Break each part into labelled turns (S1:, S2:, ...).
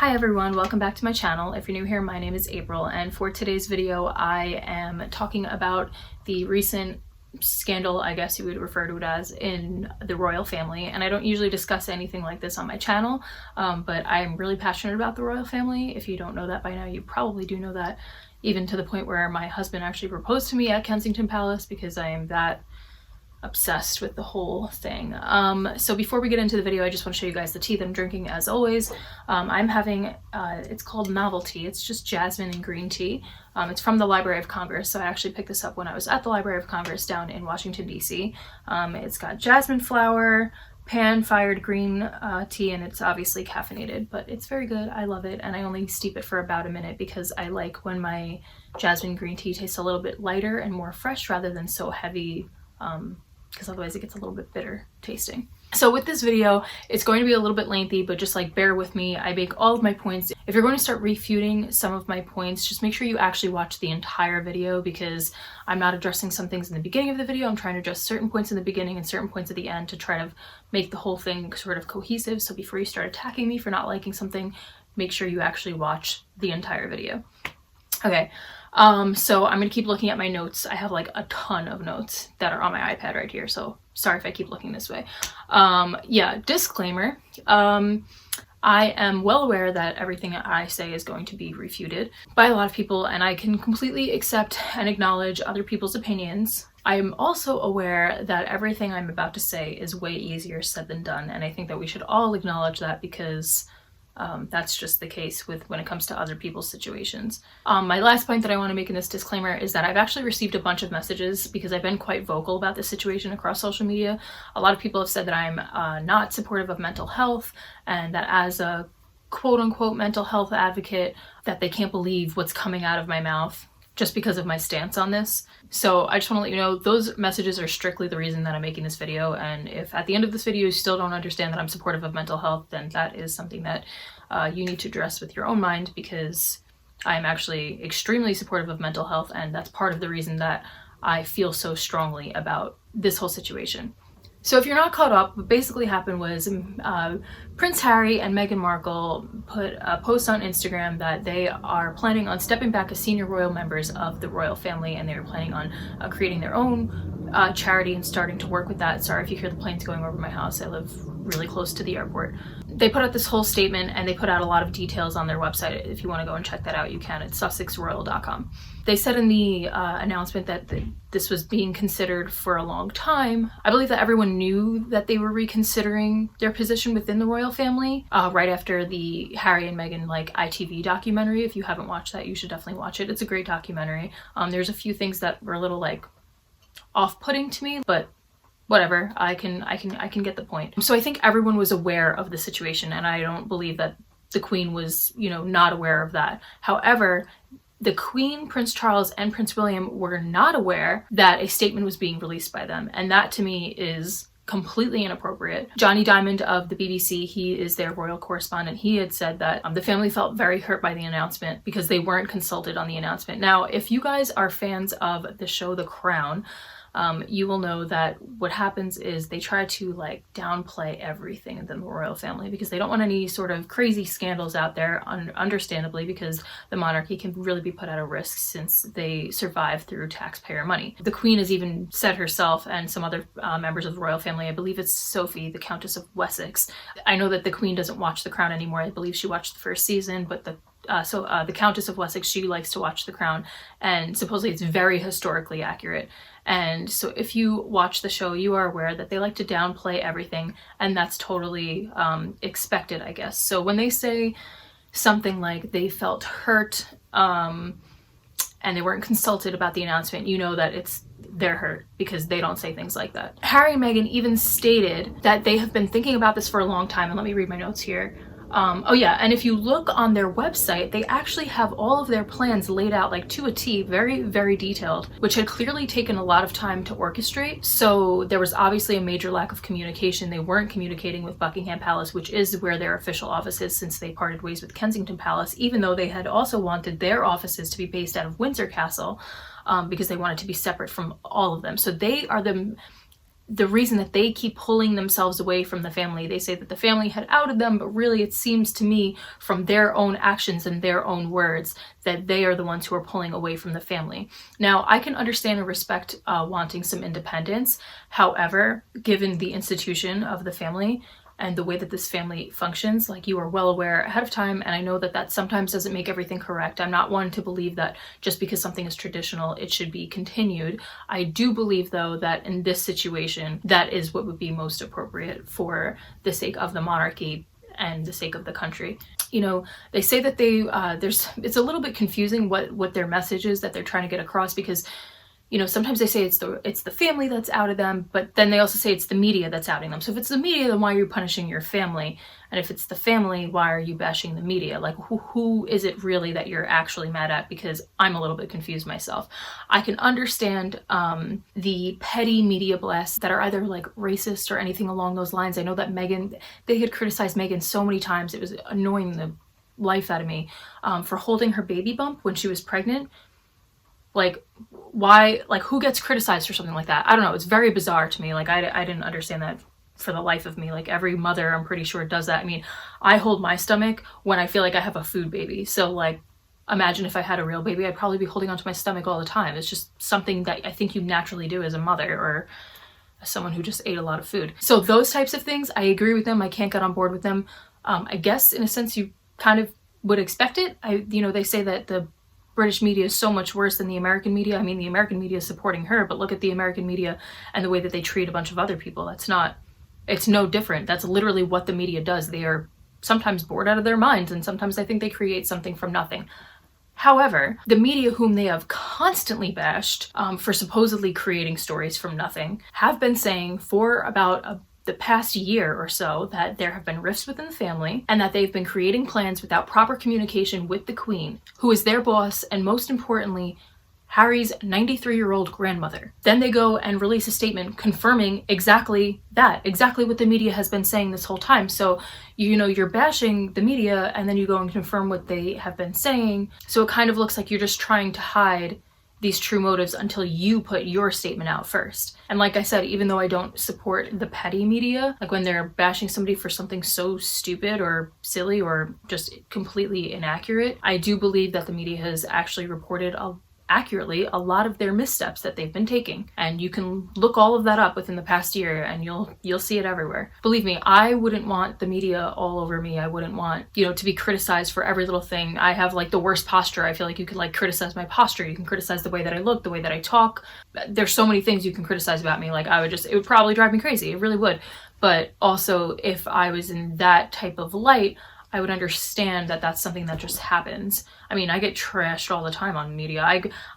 S1: Hi everyone, welcome back to my channel. If you're new here, my name is April, and for today's video I am talking about the recent scandal, I guess you would refer to it as, in the royal family. And I don't usually discuss anything like this on my channel, but I'm really passionate about the royal family. If you don't know that by now, you probably do know that, even to the point where my husband actually proposed to me at Kensington Palace because I am that obsessed with the whole thing. So before we get into the video, I just want to show you guys the tea that I'm drinking. As always, I'm having, it's called Novelty. It's just jasmine and green tea. It's from the Library of Congress, so I actually picked this up when I was at the Library of Congress down in Washington, D.C. It's got jasmine flower, pan-fired green tea, and it's obviously caffeinated, but it's very good. I love it, and I only steep it for about a minute because I like when my jasmine green tea tastes a little bit lighter and more fresh rather than so heavy, because otherwise it gets a little bit bitter tasting. So with this video, it's going to be a little bit lengthy, but just like bear with me. I make all of my points. If you're going to start refuting some of my points, just make sure you actually watch the entire video, because I'm not addressing some things in the beginning of the video. I'm trying to address certain points in the beginning and certain points at the end to try to make the whole thing sort of cohesive. So before you start attacking me for not liking something, make sure you actually watch the entire video. Okay. So I'm gonna keep looking at my notes. I have like a ton of notes that are on my iPad right here, so sorry if I keep looking this way. Yeah, disclaimer. I am well aware that everything I say is going to be refuted by a lot of people, and I can completely accept and acknowledge other people's opinions. I am also aware that everything I'm about to say is way easier said than done, and I think that we should all acknowledge that, because that's just the case when it comes to other people's situations. My last point that I want to make in this disclaimer is that I've actually received a bunch of messages, because I've been quite vocal about this situation across social media. A lot of people have said that I'm not supportive of mental health, and that as a quote-unquote mental health advocate, that they can't believe what's coming out of my mouth just because of my stance on this. So I just want to let you know, those messages are strictly the reason that I'm making this video, and if at the end of this video you still don't understand that I'm supportive of mental health, then that is something that you need to address with your own mind, because I'm actually extremely supportive of mental health, and that's part of the reason that I feel so strongly about this whole situation. So if you're not caught up, what basically happened was Prince Harry and Meghan Markle put a post on Instagram that they are planning on stepping back as senior royal members of the royal family, and they were planning on creating their own charity and starting to work with that. Sorry if you hear the planes going over my house. I live really close to the airport. They put out this whole statement, and they put out a lot of details on their website. If you want to go and check that out, you can. It's sussexroyal.com. They said in the announcement that this was being considered for a long time. I believe that everyone knew that they were reconsidering their position within the royal family right after the Harry and Meghan ITV documentary. If you haven't watched that, you should definitely watch it. It's a great documentary. There's a few things that were a little off-putting to me, but whatever, I can get the point. So I think everyone was aware of the situation, and I don't believe that the Queen was, not aware of that. However, the Queen, Prince Charles, and Prince William were not aware that a statement was being released by them, and that to me is completely inappropriate. Johnny Diamond of the BBC, he is their royal correspondent, he had said that the family felt very hurt by the announcement because they weren't consulted on the announcement. Now, if you guys are fans of the show The Crown, you will know that what happens is they try to downplay everything in the royal family, because they don't want any sort of crazy scandals out there, understandably, because the monarchy can really be put at a risk since they survive through taxpayer money. The Queen has even said herself, and some other members of the royal family, I believe it's Sophie, the Countess of Wessex. I know that the Queen doesn't watch The Crown anymore. I believe she watched the first season, but the Countess of Wessex, she likes to watch The Crown, and supposedly it's very historically accurate. And so if you watch the show, you are aware that they like to downplay everything, and that's totally expected, I guess. So when they say something like they felt hurt and they weren't consulted about the announcement, you know that they're hurt, because they don't say things like that. Harry and Meghan even stated that they have been thinking about this for a long time, and let me read my notes here. Oh yeah, and if you look on their website, they actually have all of their plans laid out to a T, very, very detailed, which had clearly taken a lot of time to orchestrate. So there was obviously a major lack of communication. They weren't communicating with Buckingham Palace, which is where their official office is, since they parted ways with Kensington Palace, even though they had also wanted their offices to be based out of Windsor Castle, because they wanted to be separate from all of them. So they are the reason that they keep pulling themselves away from the family. They say that the family had outed them, but really it seems to me from their own actions and their own words that they are the ones who are pulling away from the family. Now, I can understand and respect wanting some independence. However, given the institution of the family and the way that this family functions, like, you are well aware ahead of time, and I know that that sometimes doesn't make everything correct. I'm not one to believe that just because something is traditional, it should be continued. I do believe, though, that in this situation, that is what would be most appropriate for the sake of the monarchy and the sake of the country. You know, they say that it's a little bit confusing what their message is that they're trying to get across, because, you know, sometimes they say it's the family that's outed them, but then they also say it's the media that's outing them. So if it's the media, then why are you punishing your family? And if it's the family, why are you bashing the media? Like, who is it really that you're actually mad at? Because I'm a little bit confused myself. I can understand the petty media blasts that are either like racist or anything along those lines. I know that they had criticized Meghan so many times. It was annoying the life out of me for holding her baby bump when she was pregnant. Like, why, like, who gets criticized for something like that? I don't know. It's very bizarre to me. Like, I didn't understand that for the life of me. Like, every mother, I'm pretty sure, does that. I mean, I hold my stomach when I feel like I have a food baby. So, like, imagine if I had a real baby, I'd probably be holding onto my stomach all the time. It's just something that I think you naturally do as a mother or as someone who just ate a lot of food. So those types of things, I agree with them. I can't get on board with them. I guess, in a sense, you kind of would expect it. You know, they say that the British media is so much worse than the American media. I mean, the American media is supporting her, but look at the American media and the way that they treat a bunch of other people. It's no different. That's literally what the media does. They are sometimes bored out of their minds, and sometimes I think they create something from nothing. However, the media, whom they have constantly bashed for supposedly creating stories from nothing, have been saying for about the past year or so that there have been rifts within the family and that they've been creating plans without proper communication with the Queen, who is their boss, and most importantly, Harry's 93-year-old grandmother. Then they go and release a statement confirming exactly what the media has been saying this whole time. So, you know, you're bashing the media and then you go and confirm what they have been saying. So it kind of looks like you're just trying to hide these true motives until you put your statement out first. And like I said, even though I don't support the petty media, like when they're bashing somebody for something so stupid or silly or just completely inaccurate, I do believe that the media has actually reported accurately a lot of their missteps that they've been taking. And you can look all of that up within the past year and you'll see it everywhere. Believe me, I wouldn't want the media all over me. I wouldn't want, you know, to be criticized for every little thing. I have like the worst posture. I feel like you could like criticize my posture. You can criticize the way that I look, the way that I talk. There's so many things you can criticize about me. Like it would probably drive me crazy. It really would. But also, if I was in that type of light, I would understand that that's something that just happens. I mean, I get trashed all the time on media.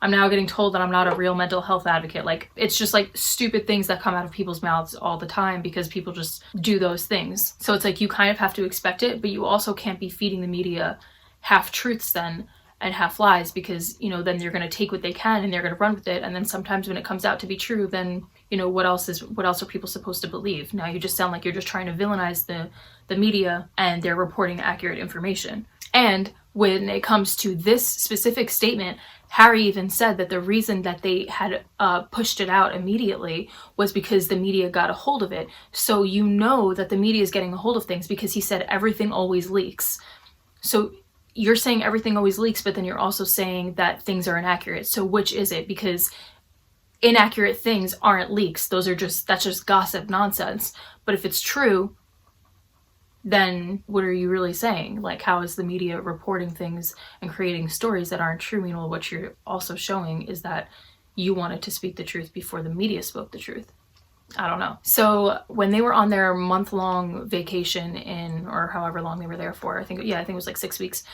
S1: I'm now getting told that I'm not a real mental health advocate. Like, it's just like stupid things that come out of people's mouths all the time because people just do those things. So it's like you kind of have to expect it, but you also can't be feeding the media half truths then and half lies, because, you know, then they're going to take what they can and they're going to run with it. And then sometimes when it comes out to be true, then, you know, what else are people supposed to believe? Now you just sound like you're just trying to villainize the media and they're reporting accurate information. And when it comes to this specific statement, Harry even said that the reason that they had pushed it out immediately was because the media got a hold of it. So you know that the media is getting a hold of things because he said everything always leaks. So you're saying everything always leaks, but then you're also saying that things are inaccurate. So which is it? Because inaccurate things aren't leaks. That's just gossip nonsense. But if it's true, then what are you really saying? Like, how is the media reporting things and creating stories that aren't true? Meanwhile, what you're also showing is that you wanted to speak the truth before the media spoke the truth. I don't know. So when they were on their month-long vacation or however long they were there for, I think it was like 6 weeks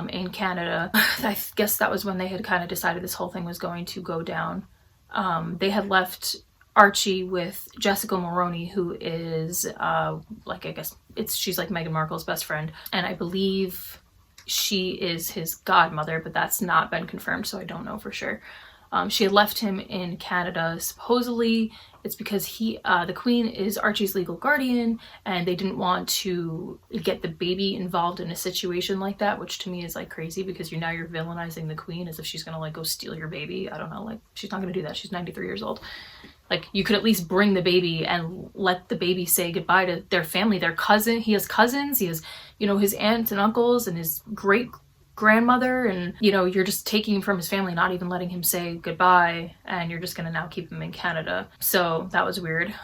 S1: in Canada, I guess that was when they had kind of decided this whole thing was going to go down. They had left Archie with Jessica Mulroney, who is she's like Meghan Markle's best friend, and I believe she is his godmother, but that's not been confirmed, so I don't know for sure. She had left him in Canada. Supposedly it's because the Queen is Archie's legal guardian and they didn't want to get the baby involved in a situation like that, which to me is like crazy because you're villainizing the Queen as if she's gonna like go steal your baby. I don't know, like she's not gonna do that. She's 93 years old. Like, you could at least bring the baby and let the baby say goodbye to their family, their cousin. He has cousins, he has, you know, his aunts and uncles and his great grandmother, and you know, you're just taking him from his family, not even letting him say goodbye, and you're just gonna now keep him in Canada. So that was weird,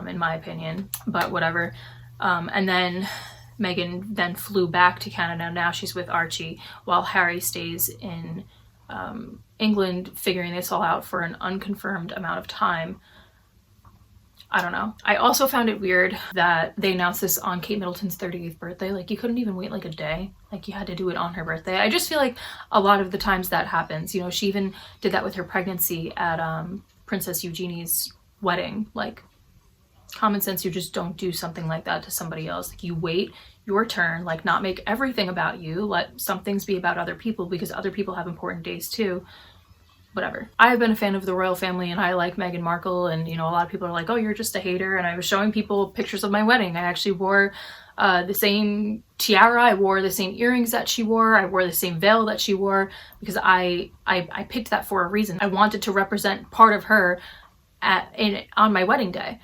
S1: in my opinion, but whatever. And then Meghan then flew back to Canada. Now she's with Archie while Harry stays in England, figuring this all out for an unconfirmed amount of time. I don't know. I also found it weird that they announced this on Kate Middleton's 38th birthday. Like, you couldn't even wait like a day. Like, you had to do it on her birthday. I just feel like a lot of the times that happens. You know, she even did that with her pregnancy at Princess Eugenie's wedding. Like, common sense, you just don't do something like that to somebody else. Like, you wait your turn, like, not make everything about you. Let some things be about other people, because other people have important days too. Whatever. I've been a fan of the royal family, and I like Meghan Markle, and you know, a lot of people are like, oh, you're just a hater. And I was showing people pictures of my wedding. I actually wore the same tiara, I wore the same earrings that she wore, I wore the same veil that she wore, because I picked that for a reason. I wanted to represent part of her on my wedding day,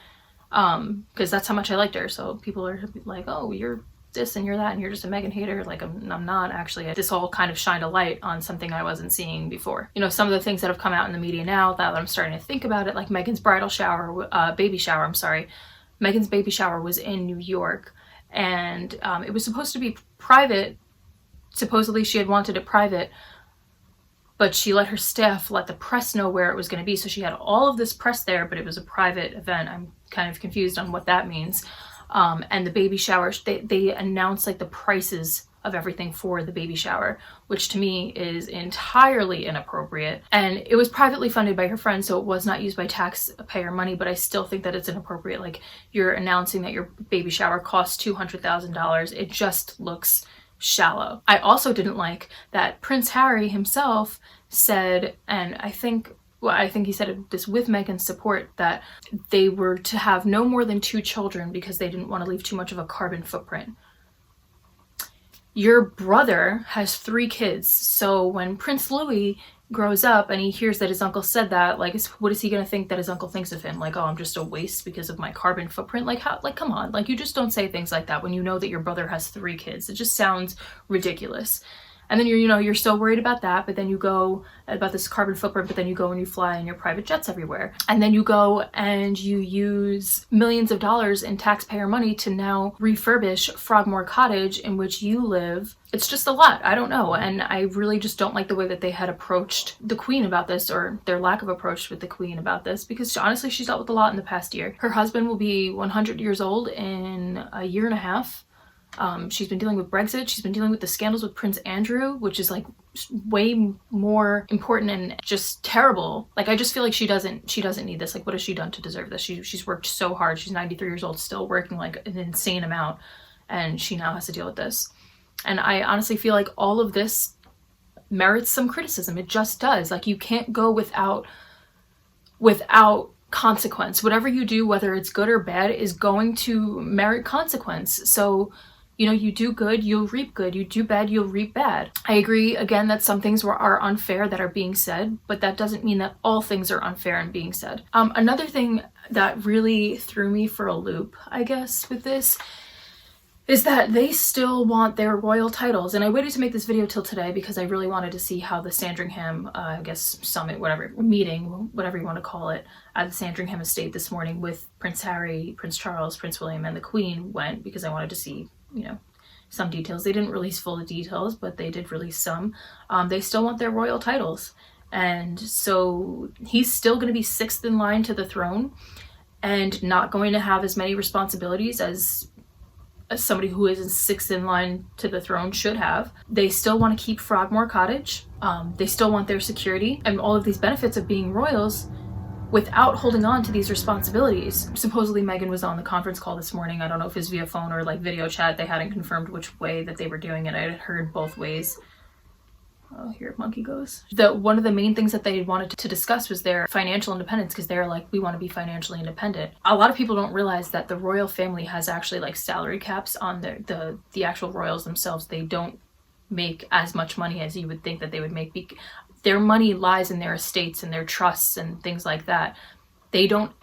S1: because that's how much I liked her. So people are like, oh, you're this and you're that and you're just a Meghan hater. Like, I'm not actually. This all kind of shined a light on something I wasn't seeing before. You know, some of the things that have come out in the media now that I'm starting to think about it, like Meghan's bridal shower, baby shower, I'm sorry. Meghan's baby shower was in New York, and it was supposed to be private. Supposedly she had wanted it private, but she let her staff let the press know where it was going to be. So she had all of this press there, but it was a private event. I'm kind of confused on what that means. And the baby shower, they announced like the prices of everything for the baby shower, which to me is entirely inappropriate. And it was privately funded by her friend, so it was not used by taxpayer money, but I still think that it's inappropriate. Like, you're announcing that your baby shower costs $200,000. It just looks shallow. I also didn't like that Prince Harry himself said, and I think he said this with Meghan's support, that they were to have no more than 2 children because they didn't want to leave too much of a carbon footprint. Your brother has 3 kids, so when Prince Louis grows up and he hears that his uncle said that, like, what is he gonna think that his uncle thinks of him? Like, oh, I'm just a waste because of my carbon footprint? Like, how? Like, come on. Like, you just don't say things like that when you know that your brother has 3 kids. It just sounds ridiculous. And then you're so worried about that, but then you go about this carbon footprint, but then you go and you fly in your private jets everywhere. And then you go and you use millions of dollars in taxpayer money to now refurbish Frogmore Cottage in which you live. It's just a lot. I don't know. And I really just don't like the way that they had approached the Queen about this, or their lack of approach with the Queen about this, because honestly, she's dealt with a lot in the past year. Her husband will be 100 years old in a year and a half. She's been dealing with Brexit. She's been dealing with the scandals with Prince Andrew, which is like way more important and just terrible. Like, I just feel like she doesn't need this. Like, what has she done to deserve this? She's worked so hard. She's 93 years old, still working like an insane amount, and she now has to deal with this. And I honestly feel like all of this merits some criticism. It just does. Like, you can't go without consequence. Whatever you do, whether it's good or bad, is going to merit consequence. So, you know, you do good, you'll reap good. You do bad, you'll reap bad. I agree, again, that some things are unfair that are being said, but that doesn't mean that all things are unfair and being said. Another thing that really threw me for a loop, I guess, with this, is that they still want their royal titles. And I waited to make this video till today because I really wanted to see how the Sandringham, I guess, summit, whatever, meeting, whatever you want to call it, at the Sandringham estate this morning with Prince Harry, Prince Charles, Prince William, and the Queen went, because I wanted to see, you know, some details. They didn't release full details, but they did release some. They still want their royal titles. And so he's still going to be 6th in line to the throne and not going to have as many responsibilities as somebody who is 6th in line to the throne should have. They still want to keep Frogmore Cottage. They still want their security and all of these benefits of being royals without holding on to these responsibilities. Supposedly Meghan was on the conference call this morning. I don't know if it was via phone or like video chat. They hadn't confirmed which way that they were doing it. I had heard both ways. Oh, here monkey goes. One of the main things that they wanted to discuss was their financial independence, because they're like, we want to be financially independent. A lot of people don't realize that the royal family has actually like salary caps on the actual royals themselves. They don't make as much money as you would think that they would make. Their money lies in their estates and their trusts and things like that. they don't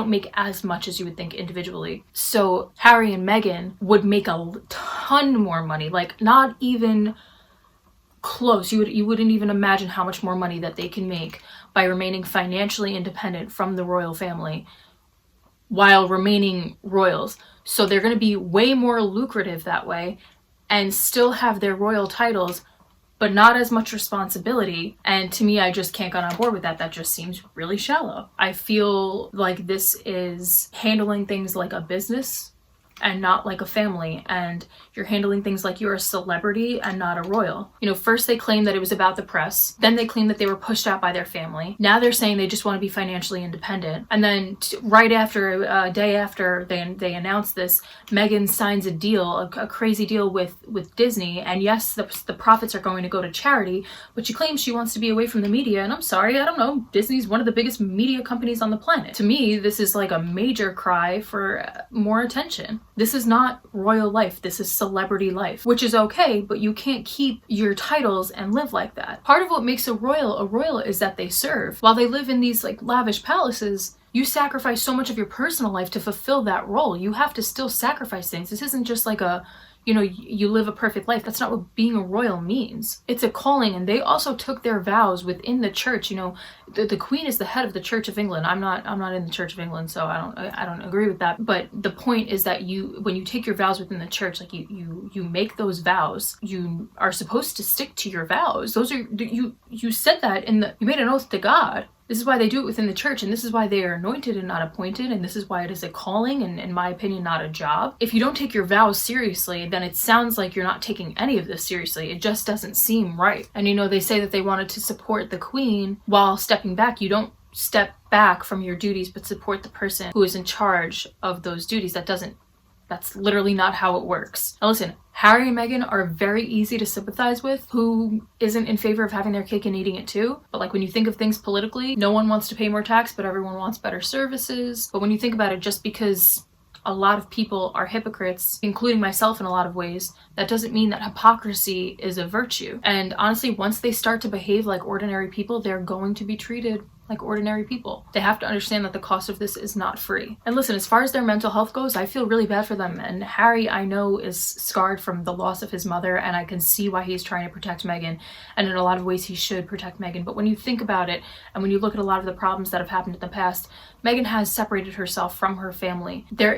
S1: make as much as you would think individually. So Harry and Meghan would make a ton more money, like not even close. You wouldn't even imagine how much more money that they can make by remaining financially independent from the royal family while remaining royals. So they're going to be way more lucrative that way and still have their royal titles, but not as much responsibility. And to me, I just can't get on board with that. That just seems really shallow. I feel like this is handling things like a business and not like a family, and you're handling things like you're a celebrity and not a royal. You know, first they claimed that it was about the press, then they claimed that they were pushed out by their family. Now they're saying they just want to be financially independent. And then right after, a day after they announced this, Meghan signs a deal, a crazy deal with Disney. And yes, the profits are going to go to charity, but she claims she wants to be away from the media. And I'm sorry, I don't know. Disney's one of the biggest media companies on the planet. To me, this is like a major cry for more attention. This is not royal life. This is celebrity life, which is okay, but you can't keep your titles and live like that. Part of what makes a royal is that they serve. While they live in these like lavish palaces, you sacrifice so much of your personal life to fulfill that role. You have to still sacrifice things. This isn't just like a, you know, you live a perfect life. That's not what being a royal means. It's a calling, and they also took their vows within the church. You know, the Queen is the head of the Church of England. I'm not in the Church of England, so I don't agree with that. But the point is that when you take your vows within the church, like you make those vows, you are supposed to stick to your vows. Those are you said that you made an oath to God. This is why they do it within the church, and this is why they are anointed and not appointed, and this is why it is a calling and, in my opinion, not a job. If you don't take your vows seriously, then it sounds like you're not taking any of this seriously. It just doesn't seem right. And you know, they say that they wanted to support the Queen while stepping back. You don't step back from your duties, but support the person who is in charge of those duties. That's literally not how it works. Now listen, Harry and Meghan are very easy to sympathize with. Who isn't in favor of having their cake and eating it too? But like when you think of things politically, no one wants to pay more tax, but everyone wants better services. But when you think about it, just because a lot of people are hypocrites, including myself in a lot of ways, that doesn't mean that hypocrisy is a virtue. And honestly, once they start to behave like ordinary people, they're going to be treated like ordinary people. They have to understand that the cost of this is not free. And listen, as far as their mental health goes, I feel really bad for them. And Harry, I know, is scarred from the loss of his mother, and I can see why he's trying to protect Meghan. And in a lot of ways, he should protect Meghan. But when you think about it, and when you look at a lot of the problems that have happened in the past, Meghan has separated herself from her family. There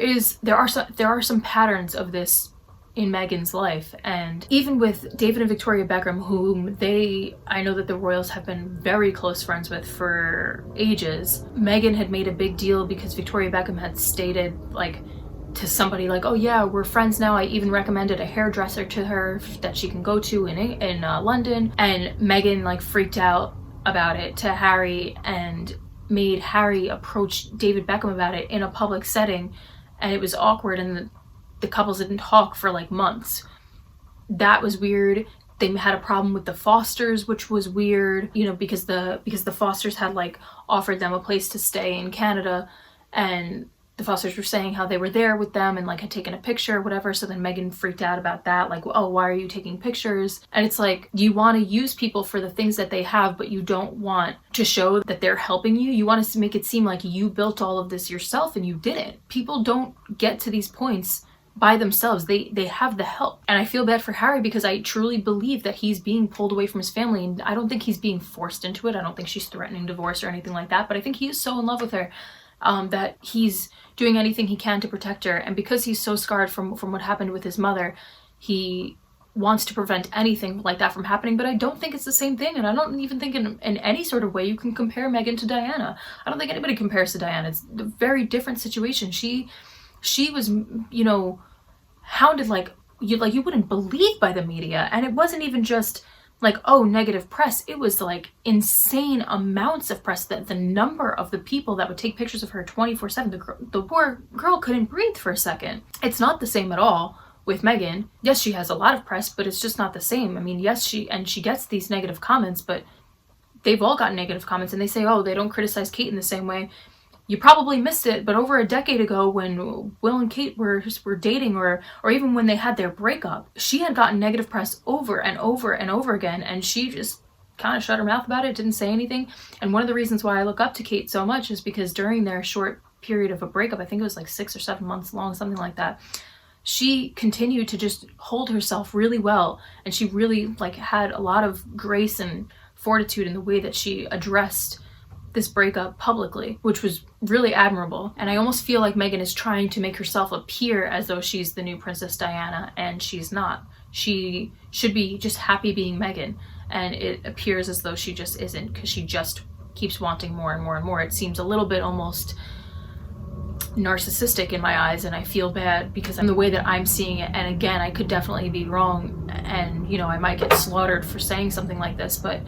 S1: are some patterns of this in Meghan's life. And even with David and Victoria Beckham, whom I know that the royals have been very close friends with for ages, Meghan had made a big deal because Victoria Beckham had stated like to somebody like, oh yeah, we're friends now. I even recommended a hairdresser to her that she can go to in London. And Meghan like freaked out about it to Harry and made Harry approach David Beckham about it in a public setting, and it was awkward, and the couples didn't talk for like months. That was weird. They had a problem with the Fosters, which was weird, you know, because the Fosters had like offered them a place to stay in Canada, and the Fosters were saying how they were there with them and like had taken a picture or whatever. So then Meghan freaked out about that, like, oh, why are you taking pictures? And it's like, you want to use people for the things that they have, but you don't want to show that they're helping you. You want to make it seem like you built all of this yourself, and you didn't. People don't get to these points by themselves. They have the help. And I feel bad for Harry because I truly believe that he's being pulled away from his family, and I don't think he's being forced into it. I don't think she's threatening divorce or anything like that, but I think he is so in love with her that he's doing anything he can to protect her. And because he's so scarred from what happened with his mother, he wants to prevent anything like that from happening. But I don't think it's the same thing, and I don't even think in any sort of way you can compare Meghan to Diana. I don't think anybody compares to Diana. It's a very different situation. She was, you know, hounded like you wouldn't believe by the media. And it wasn't even just like, oh, negative press. It was like insane amounts of press. That the number of the people that would take pictures of her 24/7, the poor girl couldn't breathe for a second. It's not the same at all with Meghan. Yes, she has a lot of press, but it's just not the same. I mean, yes, she gets these negative comments, but they've all gotten negative comments, and they say, oh, they don't criticize Kate in the same way. You probably missed it, but over a decade ago when Will and Kate were dating, or even when they had their breakup, she had gotten negative press over and over and over again, and she just kind of shut her mouth about it, didn't say anything. And one of the reasons why I look up to Kate so much is because during their short period of a breakup, I think it was like 6 or 7 months long, something like that, she continued to just hold herself really well, and she really like had a lot of grace and fortitude in the way that she addressed this breakup publicly, which was really admirable. And I almost feel like Meghan is trying to make herself appear as though she's the new Princess Diana, and she's not. She should be just happy being Meghan, and it appears as though she just isn't, because she just keeps wanting more and more and more. It seems a little bit almost narcissistic in my eyes, and I feel bad because I'm the way that I'm seeing it. And again, I could definitely be wrong, and you know, I might get slaughtered for saying something like this, but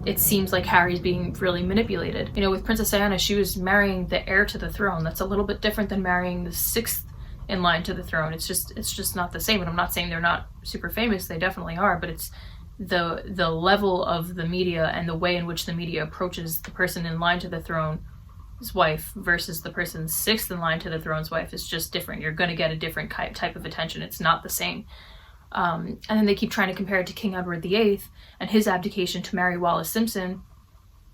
S1: it seems like Harry's being really manipulated. You know, with Princess Diana, she was marrying the heir to the throne. That's a little bit different than marrying the 6th in line to the throne. It's just not the same. And I'm not saying they're not super famous, they definitely are, but it's the level of the media and the way in which the media approaches the person in line to the throne's wife versus the person 6th in line to the throne's wife is just different. You're going to get a different type of attention. It's not the same. And then they keep trying to compare it to King Edward VIII and his abdication to marry Wallis Simpson.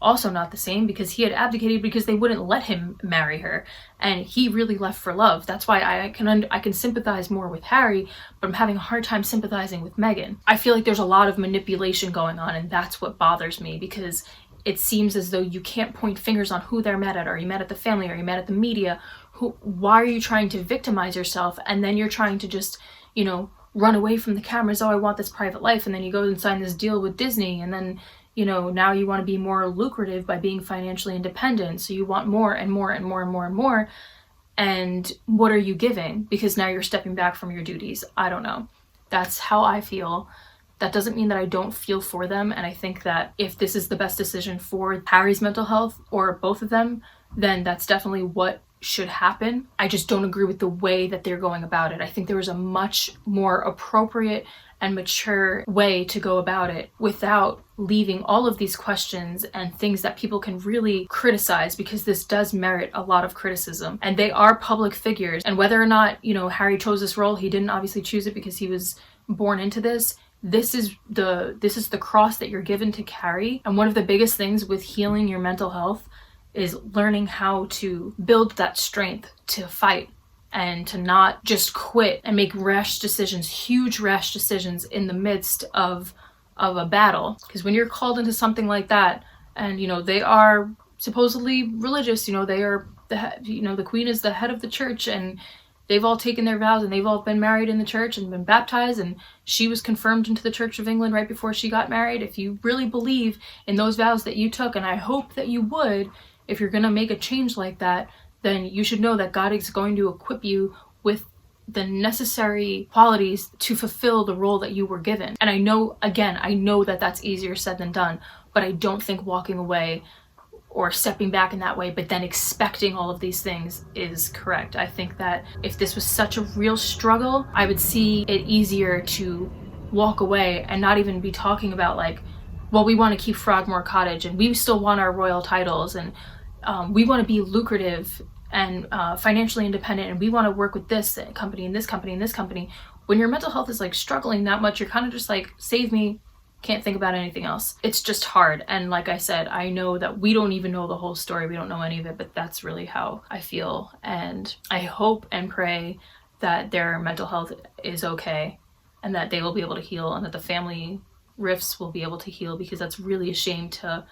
S1: Also not the same, because he had abdicated because they wouldn't let him marry her, and he really left for love. That's why I can sympathize more with Harry, but I'm having a hard time sympathizing with Meghan. I feel like there's a lot of manipulation going on, and that's what bothers me, because it seems as though you can't point fingers on who they're mad at. Are you mad at the family? Are you mad at the media? Why are you trying to victimize yourself, and then you're trying to just, you know, run away from the cameras? Oh, I want this private life, and then you go and sign this deal with Disney, and then, you know, now you want to be more lucrative by being financially independent, so you want more and more and more and more and more. And what are you giving? Because now you're stepping back from your duties. I don't know. That's how I feel. That doesn't mean that I don't feel for them, and I think that if this is the best decision for Harry's mental health, or both of them, then that's definitely what should happen. I just don't agree with the way that they're going about it. I think there was a much more appropriate and mature way to go about it without leaving all of these questions and things that people can really criticize, because this does merit a lot of criticism, and they are public figures. And whether or not, you know, Harry chose this role, he didn't obviously choose it because he was born into this. This is the cross that you're given to carry. And one of the biggest things with healing your mental health is learning how to build that strength to fight and to not just quit and make rash decisions, huge rash decisions in the midst of a battle. Because when you're called into something like that, and you know, they are supposedly religious, you know, they are the Queen is the head of the church, and they've all taken their vows, and they've all been married in the church and been baptized, and she was confirmed into the Church of England right before she got married. If you really believe in those vows that you took, and I hope that you would, if you're going to make a change like that, then you should know that God is going to equip you with the necessary qualities to fulfill the role that you were given. And I know that that's easier said than done, but I don't think walking away or stepping back in that way, but then expecting all of these things is correct. I think that if this was such a real struggle, I would see it easier to walk away and not even be talking about like, well, we want to keep Frogmore Cottage, and we still want our royal titles, and we want to be lucrative and financially independent, and we want to work with this company and this company and this company. When your mental health is like struggling that much, you're kind of just like, save me, can't think about anything else. It's just hard. And like I said, I know that we don't even know the whole story. We don't know any of it, but that's really how I feel. And I hope and pray that their mental health is okay, and that they will be able to heal, and that the family rifts will be able to heal, because that's really a shame to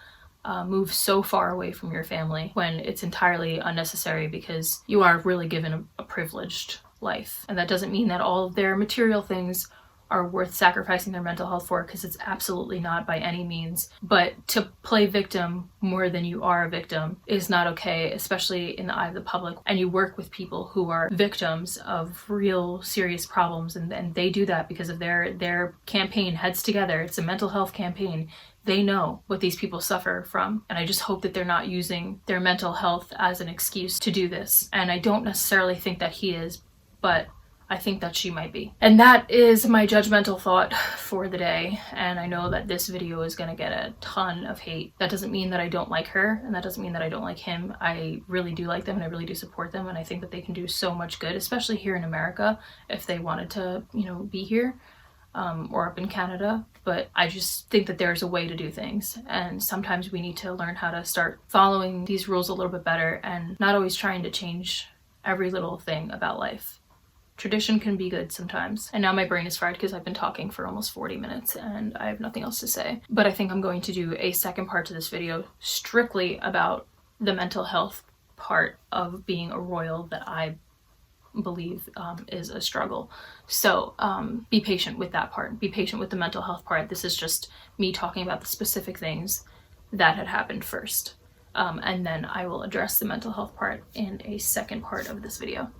S1: move so far away from your family when it's entirely unnecessary, because you are really given a privileged life. And that doesn't mean that all of their material things are worth sacrificing their mental health for, because it's absolutely not by any means. But to play victim more than you are a victim is not okay, especially in the eye of the public. And you work with people who are victims of real serious problems, and they do that because of their campaign, Heads Together. It's a mental health campaign. They know what these people suffer from, and I just hope that they're not using their mental health as an excuse to do this. And I don't necessarily think that he is, but I think that she might be. And that is my judgmental thought for the day. And I know that this video is gonna get a ton of hate. That doesn't mean that I don't like her, and that doesn't mean that I don't like him. I really do like them, and I really do support them, and I think that they can do so much good, especially here in America, if they wanted to, you know, be here. or up in Canada, but I just think that there's a way to do things, and sometimes we need to learn how to start following these rules a little bit better and not always trying to change every little thing about life. Tradition can be good sometimes. And now my brain is fried because I've been talking for almost 40 minutes and I have nothing else to say. But I think I'm going to do a second part to this video strictly about the mental health part of being a royal that I believe is a struggle. So be patient with that part. Be patient with the mental health part. This is just me talking about the specific things that had happened first. And then I will address the mental health part in a second part of this video.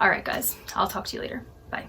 S1: All right, guys, I'll talk to you later. Bye.